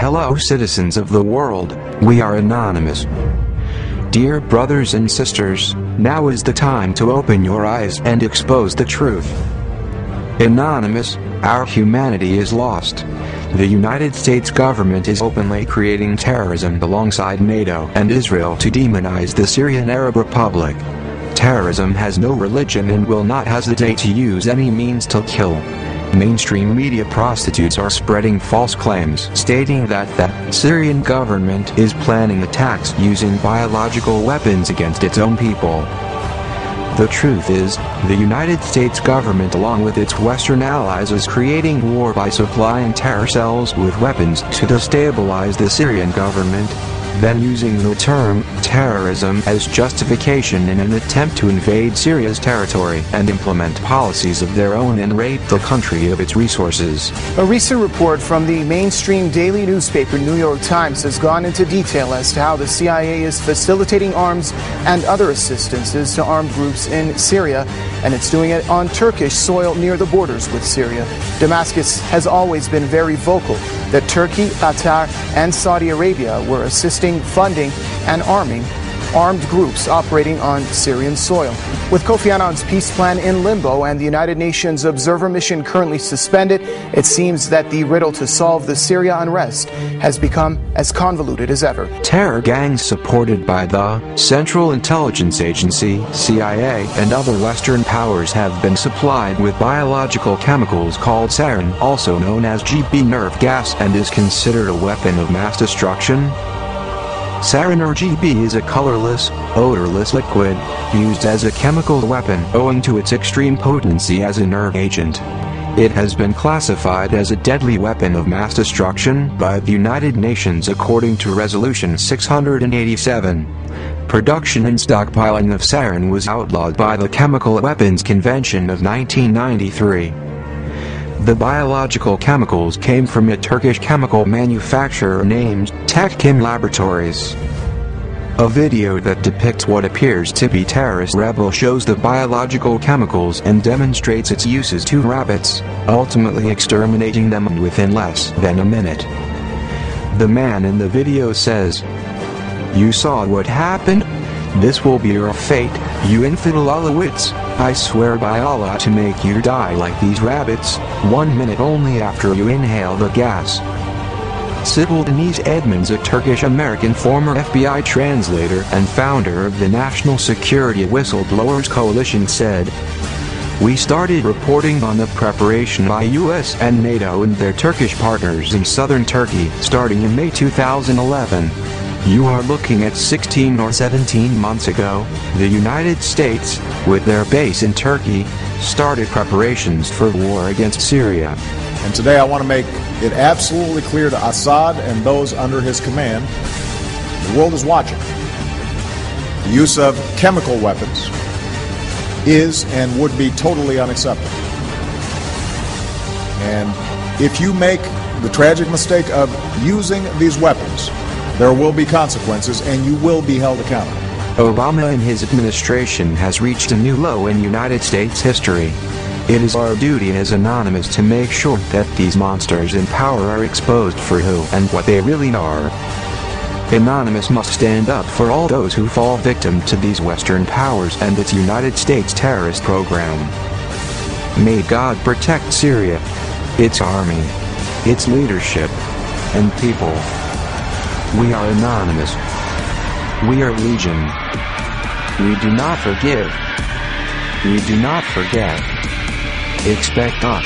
Hello citizens of the world, we are anonymous. Dear brothers and sisters, now is the time to open your eyes and expose the truth. Anonymous, our humanity is lost. The United States government is openly creating terrorism alongside NATO and Israel to demonize the Syrian Arab Republic. Terrorism has no religion and will not hesitate to use any means to kill. Mainstream media prostitutes are spreading false claims stating that the Syrian government is planning attacks using biological weapons against its own people. The truth is, the United States government along with its Western allies is creating war by supplying terror cells with weapons to destabilize the Syrian government, then using the term terrorism as justification in an attempt to invade Syria's territory and implement policies of their own and rape the country of its resources. A recent report from the mainstream daily newspaper New York Times has gone into detail as to how the CIA is facilitating arms and other assistances to armed groups in Syria, and it's doing it on Turkish soil near the borders with Syria. Damascus has always been very vocal that Turkey, Qatar, and Saudi Arabia were assisting, funding, and arming armed groups operating on Syrian soil. With Kofi Annan's peace plan in limbo and the United Nations observer mission currently suspended, it seems that the riddle to solve the Syria unrest has become as convoluted as ever. Terror gangs supported by the Central Intelligence Agency, CIA, and other Western powers have been supplied with biological chemicals called sarin, also known as GB nerve gas, and is considered a weapon of mass destruction. Sarin or GB is a colorless, odorless liquid, used as a chemical weapon owing to its extreme potency as a nerve agent. It has been classified as a deadly weapon of mass destruction by the United Nations according to Resolution 687. Production and stockpiling of sarin was outlawed by the Chemical Weapons Convention of 1993. The biological chemicals came from a Turkish chemical manufacturer named Tekkim Laboratories. A video that depicts what appears to be terrorist rebel shows the biological chemicals and demonstrates its uses to rabbits, ultimately exterminating them within less than a minute. The man in the video says, "You saw what happened? This will be your fate, you infidel Alawites. I swear by Allah to make you die like these rabbits, 1 minute only after you inhale the gas." Sybil Denise Edmonds, a Turkish-American former FBI translator and founder of the National Security Whistleblowers Coalition, said, "We started reporting on the preparation by US and NATO and their Turkish partners in southern Turkey starting in May 2011. You are looking at 16 or 17 months ago, the United States, with their base in Turkey, started preparations for war against Syria." And today I want to make it absolutely clear to Assad and those under his command, the world is watching. The use of chemical weapons is and would be totally unacceptable. And if you make the tragic mistake of using these weapons, there will be consequences and you will be held accountable. Obama and his administration has reached a new low in United States history. It is our duty as Anonymous to make sure that these monsters in power are exposed for who and what they really are. Anonymous must stand up for all those who fall victim to these Western powers and its United States terrorist program. May God protect Syria, its army, its leadership, and people. We are Anonymous. We are Legion. We do not forgive. We do not forget. Expect us.